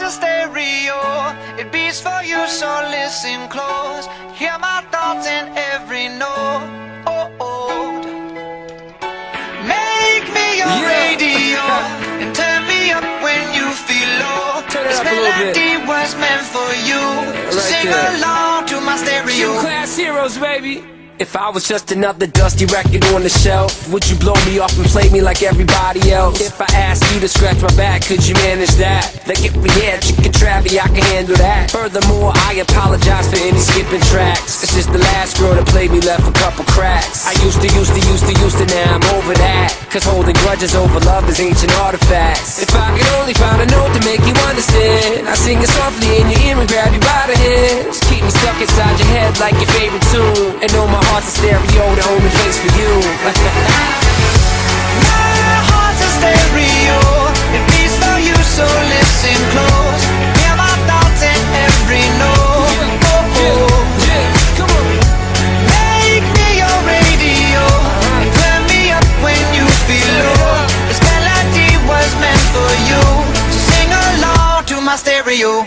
a stereo, it beats for you, so listen close. Hear my thoughts in every note. Make me your radio and turn me up when you feel low. This melody was meant for you, so sing along to my stereo. Class heroes, baby. If I was just another dusty record on the shelf, would you blow me off and play me like everybody else? If I asked you to scratch my back, could you manage that? Like if we had chicken trappy, I can handle that. Furthermore, I apologize for any skipping tracks. It's just the last girl that played me left a couple cracks. I used to, now I'm over that. Cause holding grudges over love is ancient artifacts. If I could only find a note to make you understand, I sing it softly in your ear and grab you by the hands. Keep me stuck inside your head like your favorite tune, and know my heart's a stereo, the only place for you. My heart's a stereo, it beats for you, so listen close. Hear my thoughts in every note. Come on. Make me your radio and turn me up when you feel low. This melody was meant for you, so sing along to my stereo.